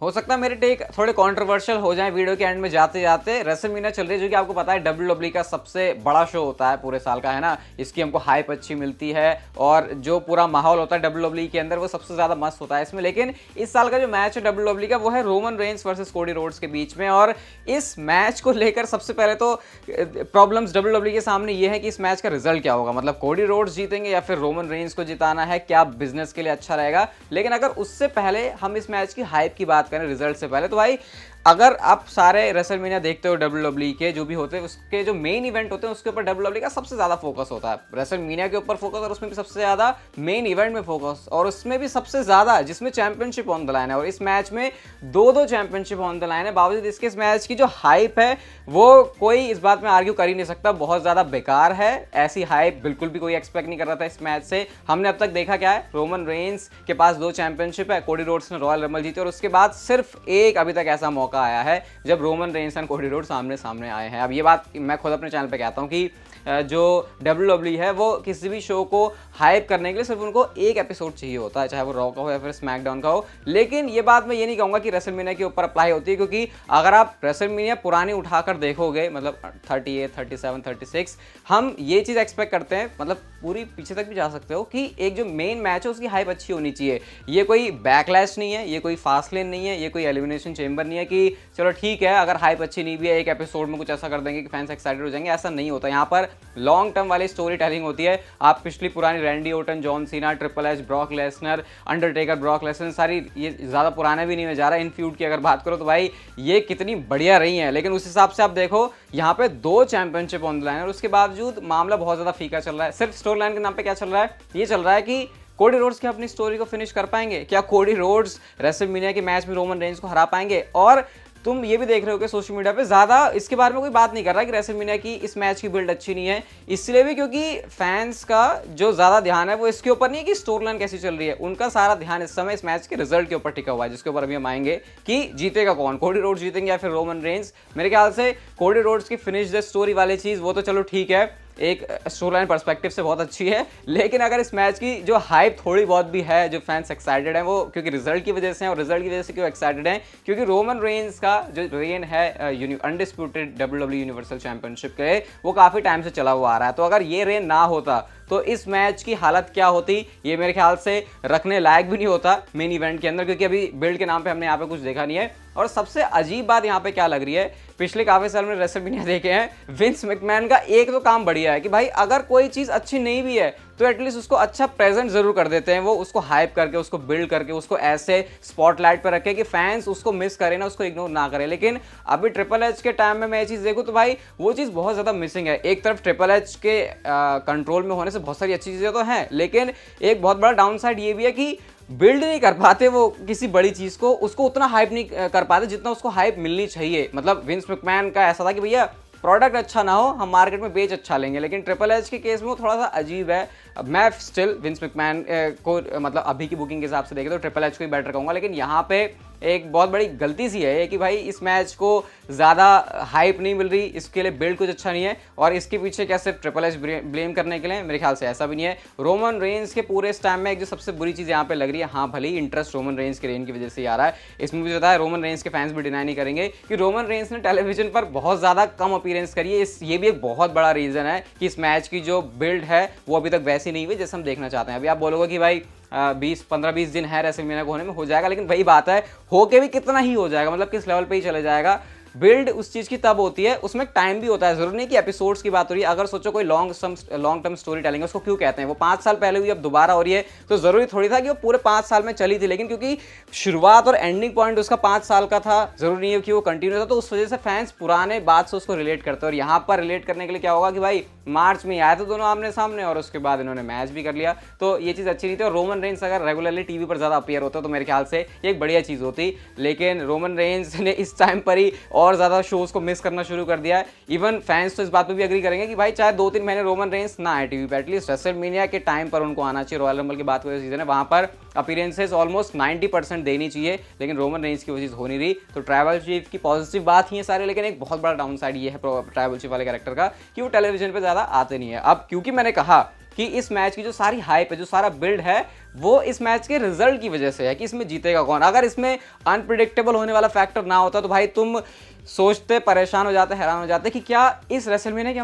हो सकता है मेरे टेक थोड़े कंट्रोवर्शियल हो जाएं वीडियो के एंड में जाते जाते। रेसलमेनिया चल रही है जो कि आपको पता है डब्ल्यूडब्ल्यूई का सबसे बड़ा शो होता है पूरे साल का, है ना। इसकी हमको हाइप अच्छी मिलती है और जो पूरा माहौल होता है डब्ल्यूडब्ल्यूई के अंदर वो सबसे ज्यादा मस्त होता है इसमें। लेकिन इस साल का जो मैच है डब्ल्यूडब्ल्यूई का वो है Roman Reigns versus Cody Rhodes के बीच में, और इस मैच को लेकर सबसे पहले तो प्रॉब्लम्स डब्ल्यूडब्ल्यूई के सामने ये है कि इस मैच का रिजल्ट क्या होगा। मतलब कोडी रोड्स जीतेंगे या फिर रोमन रेंस को जिताना है, क्या बिजनेस के लिए अच्छा रहेगा। लेकिन अगर उससे पहले हम इस मैच की हाइप की बात करें रिजल्ट से पहले, तो भाई अगर आप सारे रेसलमेनिया देखते हो डब्ल्यूडब्ल्यूई के जो भी होते हैं उसके जो मेन इवेंट होते हैं उसके ऊपर डब्ल्यूडब्ल्यूई का सबसे ज्यादा फोकस होता है। रेसलमेनिया के ऊपर फोकस और उसमें भी सबसे ज्यादा मेन इवेंट में फोकस, और उसमें भी सबसे ज्यादा जिसमें चैंपियनशिप ऑन द लाइन है। और इस मैच में दो चैंपियनशिप ऑन द लाइन है। बावजूद इसके इस मैच की जो हाइप है वो कोई इस बात में आर्ग्यू कर ही नहीं सकता, बहुत ज्यादा बेकार है। ऐसी हाइप बिल्कुल भी कोई एक्सपेक्ट नहीं कर रहा था इस मैच से। हमने अब तक देखा क्या है, रोमन रेंस के पास 2 चैंपियनशिप है, कोडी रोड्स ने रॉयल रंबल जीती, और उसके बाद सिर्फ एक अभी तक ऐसा मौका आया है जब रोमन रेंस और कोडी रोड्स सामने सामने आए हैं। अब ये बात मैं खुद अपने चैनल पे कहता हूं कि जो डब्ल्यूडब्ल्यूई है वो किसी भी शो को हाइप करने के लिए सिर्फ उनको एक एपिसोड चाहिए होता है, चाहे वो रॉ का हो या फिर स्मैकडाउन का हो। लेकिन ये बात मैं ये नहीं कहूंगा कि रेसलमेनिया के ऊपर अप्लाई होती है, क्योंकि अगर आप रेसलमेनिया पुरानी उठाकर देखोगे, मतलब 38, 37, 36, हम ये चीज़ एक्सपेक्ट करते हैं, मतलब पूरी पीछे तक भी जा सकते हो, कि एक जो मेन मैच है उसकी हाइप अच्छी होनी चाहिए। ये कोई बैकलैश नहीं है, ये कोई फास्ट लेन नहीं है, ये कोई एलिमिनेशन चेंबर नहीं है कि चलो ठीक है अगर हाइप अच्छी नहीं भी है एक एपिसोड में कुछ ऐसा कर देंगे कि फैंस एक्साइटेड हो जाएंगे। ऐसा नहीं होता। यहाँ पर लॉन्ग टर्म वाली स्टोरी टेलिंग होती है। आप पिछली पुरानी Randy Orton, John Cena, triple H, Brock Lesnar, Undertaker, Brock Lesnar, सारी ये ज़्यादा पुराने भी नहीं में जा रहा है। इन फ्यूड की अगर बात करो तो भाई ये कितनी बढ़िया रही है। लेकिन उस हिसाब से आप देखो यहाँ पे 2 चैंपियनशिप ऑन द लाइन, और उसके बावजूद मामला बहुत ज़्यादा फीका चल रहा है। सिर्फ स्टोरी लाइन के नाम पे क्या चल रहा है, ये चल रहा है कि कोडी रोड्स क्या अपनी स्टोरी को फिनिश कर पाएंगे, क्या कोडी रोड्स रेसलमेनिया के मैच में रोमन रेंस को हरा पाएंगे। और तुम ये भी देख रहे हो कि सोशल मीडिया पे ज्यादा इसके बारे में कोई बात नहीं कर रहा कि रेसलमेनिया की इस मैच की बिल्ड अच्छी नहीं है, इसलिए भी क्योंकि फैंस का जो ज्यादा ध्यान है वो इसके ऊपर नहीं है कि स्टोरी लाइन कैसी चल रही है। उनका सारा ध्यान इस समय इस मैच के रिजल्ट के ऊपर टिका हुआ है, जिसके ऊपर अभी हम आएंगे कि जीतेगा कौन, कोडी रोड्स जीतेंगे या फिर रोमन रेंस। मेरे ख्याल से कोडी रोड्स की फिनिश द स्टोरी वाली चीज वो तो चलो ठीक है, एक स्टोरी लाइन पर्सपेक्टिव से बहुत अच्छी है। लेकिन अगर इस मैच की जो हाइप थोड़ी बहुत भी है, जो फैंस एक्साइटेड हैं वो क्योंकि रिजल्ट की वजह से हैं, और रिजल्ट की वजह से क्यों एक्साइटेड हैं, क्योंकि रोमन रेंस का जो रेन है अनडिस्प्यूटेड डब्ल्यूडब्ल्यूई यूनिवर्सल चैंपियनशिप के वो काफी टाइम से चला हुआ आ रहा है। तो अगर ये रेन ना होता तो इस मैच की हालत क्या होती, ये मेरे ख्याल से रखने लायक भी नहीं होता मेन इवेंट के अंदर, क्योंकि अभी बिल्ड के नाम पे हमने यहाँ पे कुछ देखा नहीं है। और सबसे अजीब बात यहाँ पे क्या लग रही है, पिछले काफी साल में रेसलमेनिया देखे हैं, विंस मैकमैन का एक तो काम बढ़िया है कि भाई अगर कोई चीज अच्छी नहीं भी है तो एटलीस्ट उसको अच्छा प्रेजेंट जरूर कर देते हैं। वो उसको हाइप करके, उसको बिल्ड करके, उसको ऐसे स्पॉटलाइट पर रखे कि फैंस उसको मिस करें ना, उसको इग्नोर ना करें। लेकिन अभी ट्रिपल एच के टाइम में मैं ये चीज देखूं तो भाई वो चीज बहुत ज्यादा मिसिंग है। एक तरफ ट्रिपल एच के कंट्रोल में होने से बहुत सारी अच्छी चीजें तो हैं, लेकिन एक बहुत बड़ा डाउन साइड ये भी है कि बिल्ड नहीं कर पाते वो किसी बड़ी चीज को, उसको उतना हाइप नहीं कर पाते जितना उसको हाइप मिलनी चाहिए। मतलब विंस मैकमैन का ऐसा था कि भैया प्रोडक्ट अच्छा ना हो, हम मार्केट में बेच अच्छा लेंगे। लेकिन ट्रिपल एच के केस में वो थोड़ा सा अजीब है। मैं स्टिल विंस मैकमैन को मतलब अभी की बुकिंग के हिसाब से देखें तो ट्रिपल एच को ही बेटर कहूंगा। लेकिन यहाँ पे एक बहुत बड़ी गलती सी है कि भाई इस मैच को ज़्यादा हाइप नहीं मिल रही, इसके लिए बिल्ड कुछ अच्छा नहीं है। और इसके पीछे क्या सिर्फ ट्रिपल एच ब्लेम करने के लिए, मेरे ख्याल से ऐसा भी नहीं है। रोमन रेंस के पूरे इस टाइम में एक जो सबसे बुरी चीज़ यहाँ पे लग रही है, हाँ भले ही इंटरेस्ट रोमन रेंस के रेन की वजह से आ रहा है, इसमें मुझे पता है रोमन रेंस के फैंस भी डिनाई नहीं करेंगे कि रोमन रेंस ने टेलीविजन पर बहुत ज़्यादा कम अपीयरेंस करी है। ये भी एक बहुत बड़ा रीज़न है कि इस मैच की जो बिल्ड है वो अभी तक वैसी नहीं हुई जैसे हम देखना चाहते हैं। अभी आप बोलोगे कि भाई 15-20 दिन है रेसलमेनिया को होने में, हो जाएगा, लेकिन वही बात है होके भी कितना ही हो जाएगा, मतलब किस लेवल पे ही चले जाएगा। बिल्ड उस चीज की तब होती है, उसमें टाइम भी होता है, जरूरी नहीं कि एपिसोड्स की बात हो रही है। अगर सोचो कोई लॉन्ग टर्म स्टोरी टेलिंग, उसको क्यों कहते हैं, वो 5 साल पहले हुई अब दोबारा हो रही है, तो जरूरी थोड़ी था कि वो पूरे 5 साल में चली थी। लेकिन क्योंकि शुरुआत और एंडिंग पॉइंट उसका 5 साल का था, जरूरी नहीं है कि वो कंटिन्यू था, तो उस वजह से फैंस पुराने बात से उसको रिलेट करते हैं। और यहाँ पर रिलेट करने के लिए क्या होगा कि भाई मार्च में आए थे दोनों आमने सामने और उसके बाद इन्होंने मैच भी कर लिया, तो ये चीज़ अच्छी नहीं थी। और रोमन रेंस अगर रेगुलरली टीवी पर ज़्यादा अपीयर होता तो मेरे ख्याल से ये एक बढ़िया चीज़ होती। लेकिन रोमन रेंस ने इस टाइम पर ही और ज़्यादा शोज़ को मिस करना शुरू कर दिया है। इवन फैंस तो इस बात पे भी एग्री करेंगे कि भाई चाहे 2-3 महीने रोमन रेंस ना आए टीवी पे, एटलीस्ट रेसलमेनिया के टाइम पर उनको आना चाहिए। रॉयल रंबल की बात करें सीजन है, वहाँ पर अपीयरेंसेस ऑलमोस्ट 90% देनी चाहिए, लेकिन रोमन रेंस की वो चीज़ हो नहीं रही। तो ट्राइबल चीफ की पॉजिटिव बात ही है सारे, लेकिन एक बहुत बड़ा डाउन साइड ये है ट्राइबल चीफ वाले कैरेक्टर का कि वो टेलीविजन पर ज़्यादा आते नहीं है। अब क्योंकि मैंने कहा कि इस मैच की जो सारी हाइप है, जो सारा बिल्ड है, वो इस मैच के रिजल्ट की वजह से है कि इसमें जीतेगा कौन। अगर इसमें अनप्रिडिक्टेबल होने वाला फैक्टर ना होता तो भाई तुम सोचते, परेशान हो जाते, हैरान हो जाते कि क्या इस रेसलमेनिया के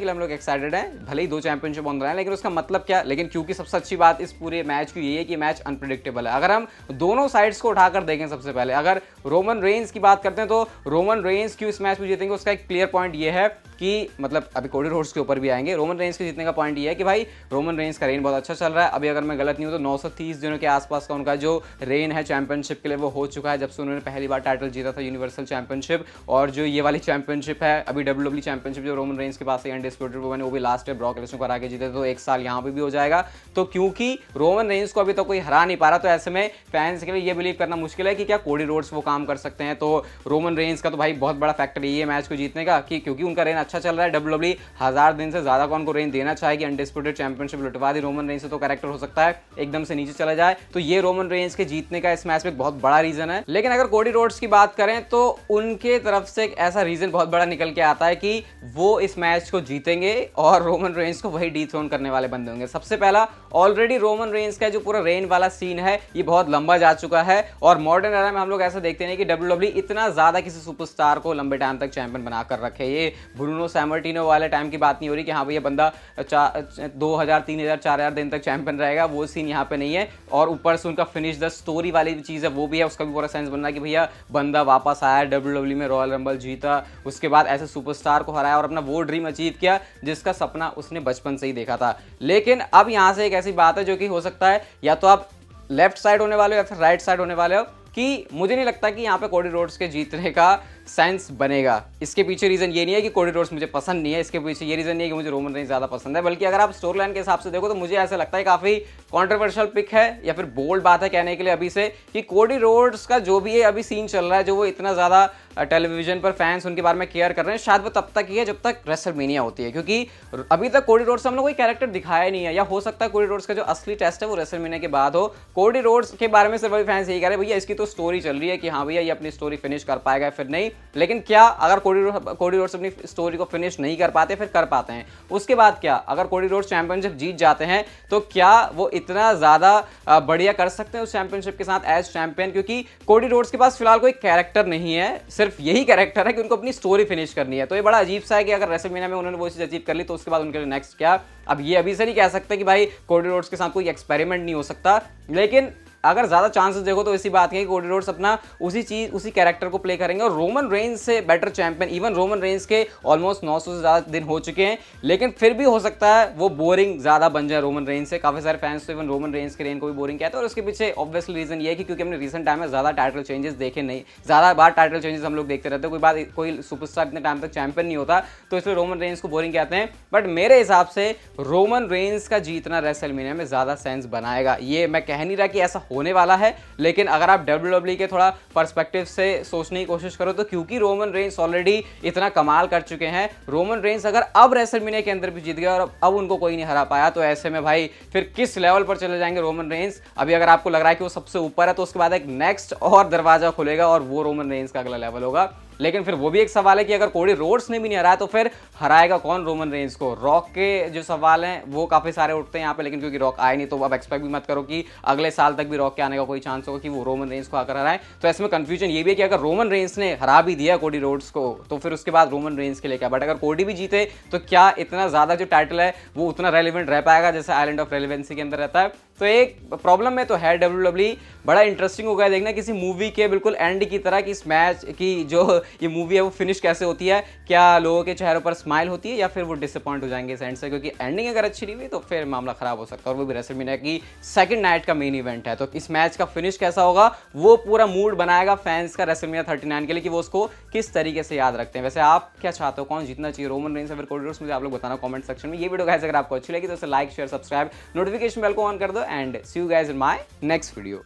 लिए हम लोग एक्साइटेड हैं। भले ही 2 चैंपियनशिप ऑन रहे हैं, लेकिन उसका मतलब क्या। लेकिन क्योंकि सबसे अच्छी बात इस पूरे मैच की यही है कि मैच अनप्रिडिक्टेबल है। अगर हम दोनों साइड्स को उठाकर देखें, सबसे पहले अगर रोमन रेंस की बात करते हैं तो रोमन रेंस क्यों इस मैच में जीतेंगे, उसका एक क्लियर पॉइंट ये है कि मतलब अभी कोडी रोड्स के ऊपर भी आएंगे। रोमन रेंस के जीतने का पॉइंट ये है कि भाई रोमन रेंस का रेन बहुत अच्छा चल रहा है। अभी अगर मैं गलत नहीं हूं तो 930 दिनों के आसपास का उनका जो रेन है चैंपियनशिप के लिए वो हो चुका है, जब से उन्होंने पहली बार टाइटल जीता था यूनिवर्सल चैंपियनशिप। और जो ये वाली चैंपियनशिप है अभी WWE चैंपियनशिप जो रोमन रेंस के पास है अनडिस्प्यूटेड, वो भी लास्ट है ब्रॉक लेसनर को हरा के जीते, तो 1 साल यहाँ पे भी हो जाएगा। तो क्योंकि रोमन रेंस को अभी तक कोई हरा नहीं पा रहा, तो ऐसे में फैंस के लिए ये बिलीव करना मुश्किल है कि क्या कोडी रोड्स वो काम कर सकते हैं। तो रोमन रेंस का तो भाई बहुत बड़ा फैक्टर ये है मैच को जीतने का कि क्योंकि उनका रेन अच्छा चल रहा है। WWE 1000 दिन से ज्यादा कौन को रेन देना चाहेगी, अनडिस्प्यूटेड चैंपियनशिप लुटवा दी रोमन रेंस से, तो कैरेक्टर हो सकता है एकदम से नीचे चला जाए। तो ये रोमन रेंस के जीतने का इस मैच में बहुत बड़ा रीजन है। लेकिन अगर कोडी रोड्स की बात करें तो उनके तरफ से एक ऐसा रीजन बहुत बड़ा निकल के आता है कि वो इस मैच को जीतेंगे और रोमन रेंस को वही डिथ्रोन करने वाले बंदे होंगे। सबसे पहला, ऑलरेडी रोमन रेंस का जो पूरा रेन वाला सीन है ये बहुत लंबा जा चुका है और मॉडर्न एरा में हम लोग ऐसा देखते हैं कि WWE इतना ज्यादा किसी सुपरस्टार को लंबे टाइम तक चैंपियन बना कर रखे। ये ब्रूनो सैमर्टिनो वाले टाइम की बात नहीं हो रही कि हाँ भैया बंदा 2000 3000 4000 दिन तक चैंपियन रहेगा, वो सीन यहाँ पे नहीं है। और ऊपर से उनका फिनिश द स्टोरी वाली चीज है वो भी है, उसका भी पूरा सेंस बनना है कि भैया बंदा वापस आया, WWE में रॉयल रंबल जीता, उसके बाद ऐसे सुपरस्टार को हराया और अपना वो ड्रीम अचीव किया जिसका सपना उसने बचपन से ही देखा था। लेकिन अब यहाँ से एक ऐसी बात है जो कि हो सकता है या तो आप लेफ्ट साइड होने वाले हो या फिर राइट साइड होने वाले हो, कि मुझे नहीं लगता कि यहाँ पे कोडी रोड्स के जीतने का सेंस बनेगा। इसके पीछे रीजन ये नहीं है कि कोडी रोड्स मुझे पसंद नहीं है, इसके पीछे ये रीजन नहीं है कि मुझे रोमन रेंस ज्यादा पसंद है, बल्कि अगर आप स्टोरी लाइन के हिसाब से देखो तो मुझे ऐसा लगता है काफी कॉन्ट्रोवर्शियल पिक है या फिर बोल्ड बात है कहने के लिए अभी से कि कोडी रोड्स का जो भी है अभी सीन चल रहा है, जो वो इतना ज्यादा टेलीविजन पर फैंस उनके बारे में केयर कर रहे हैं, शायद वो तब तक ही है जब तक रेसलमेनिया होती है। क्योंकि अभी तक कोडी रोड्स हम लोग कोई कैरेक्टर दिखाया नहीं है, या हो सकता है कोडी रोड्स का जो असली टेस्ट है वो रेसलमेनिया के बाद हो। कोडी रोड्स के बारे में सिर्फ वही फैंस यही कह रहे हैं भैया इसकी तो स्टोरी चल रही है कि हाँ भैया ये अपनी स्टोरी फिनिश कर पाएगा फिर नहीं। लेकिन क्या अगर कोडी रोड्स अपनी स्टोरी को फिनिश नहीं कर पाते फिर कर पाते हैं, उसके बाद क्या अगर कोडी रोड्स चैंपियनशिप जीत जाते हैं तो क्या वो इतना ज्यादा बढ़िया कर सकते हैं उस चैंपियनशिप के साथ एज चैंपियन। क्योंकि कोडी रोड्स के पास फिलहाल कोई कैरेक्टर नहीं है, सिर्फ यही कैरेक्टर है कि उनको अपनी स्टोरी फिनिश करनी है। तो ये बड़ा अजीब सा है कि अगर रेसलमेनिया में उन्होंने वो चीज अचीव कर ली तो उसके बाद उनके लिए नेक्स्ट क्या। अब ये अभी से नहीं कह सकते कि भाई कोडी रोड्स के साथ कोई एक्सपेरिमेंट नहीं हो सकता, लेकिन अगर ज्यादा चांसेस देखो तो इसी बात है कि कोडी रोड्स अपना उसी कैरेक्टर को प्ले करेंगे और रोमन रेंस से better champion. Even Roman Reigns के ऑलमोस्ट 900 से ज्यादा दिन हो चुके हैं, लेकिन फिर भी हो सकता है वो बोरिंग ज्यादा बन जाए रोमन रेंस से। काफी सारे फैंस तो इवन रोमन रेंस के रेन को भी बोरिंग कहते हैं और उसके पीछे ऑब्वियसली रीजन ये है कि क्योंकि हमने रिसेंट टाइम में ज्यादा टाइटल चेंजेस देखे नहीं, ज्यादा बार टाइटल चेंजेस हम लोग देखते रहते हैं, कोई सुपरस्टार इतने टाइम तक चैंपियन नहीं होता, तो इसलिए रोमन रेंस को बोरिंग कहते हैं। बट मेरे हिसाब से रोमन रेंस का जीतना रेसलमेनिया में ज्यादा सेंस बनाएगा। ये मैं कह नहीं रहा कि ऐसा होने वाला है, लेकिन अगर आप WWE के थोड़ा पर्सपेक्टिव से सोचने की कोशिश करो तो क्योंकि रोमन रेंस ऑलरेडी इतना कमाल कर चुके हैं, रोमन रेंस अगर अब रेसलमेनिया के अंदर भी जीत गया और अब उनको कोई नहीं हरा पाया, तो ऐसे में भाई फिर किस लेवल पर चले जाएंगे रोमन रेंस। अभी अगर आपको लग रहा है कि वो सबसे ऊपर है तो उसके बाद एक नेक्स्ट और दरवाजा खुलेगा और वो रोमन रेंस का अगला लेवल होगा। लेकिन फिर वो भी एक सवाल है कि अगर कोडी रोड्स ने भी नहीं हराया तो फिर हराएगा कौन रोमन रेंस को। रॉक के जो सवाल हैं वो काफी सारे उठते हैं यहाँ पे, लेकिन क्योंकि रॉक आए नहीं तो अब एक्सपेक्ट भी मत करो कि अगले साल तक भी रॉक के आने का कोई चांस होगा कि वो रोमन रेंस को आकर हराए। तो ऐसे में कंफ्यूजन ये भी है कि अगर रोमन रेंस ने हरा भी दिया कोडी रोड्स को तो फिर उसके बाद रोमन रेंस के लिए क्या। बट अगर कोडी भी जीते तो क्या इतना ज्यादा जो टाइटल है वो उतना रेलिवेंट रह पाएगा जैसे आइलैंड ऑफ रेलिवेंसी के अंदर रहता है। तो एक प्रॉब्लम में तो है WWE। बड़ा इंटरेस्टिंग होगा देखना किसी मूवी के बिल्कुल एंड की तरह कि इस मैच की जो ये मूवी है वो फिनिश कैसे होती है, क्या लोगों के चेहरों पर स्माइल होती है या फिर वो डिसअपॉइंट हो जाएंगे इस एंड से। क्योंकि एंडिंग अगर अच्छी नहीं हुई तो फिर मामला खराब हो सकता है, और वो भी रेसलमेनिया की सेकंड नाइट का मेन इवेंट है। तो इस मैच का फिनिश कैसा होगा वो पूरा मूड बनाएगा फैंस का रेसलमेनिया 39 के लिए कि वो उसको किस तरीके से याद रखते हैं। वैसे आप क्या चाहते हो, कौन जीतना चाहिए, रोमन रेंस या फिर कोडी रोड्स, मुझे आप लोग बताना कमेंट सेक्शन में। ये वीडियो गाइस अगर आपको अच्छी लगी तो इसे like share subscribe notification bell को ऑन कर दो and see you guys in my next video.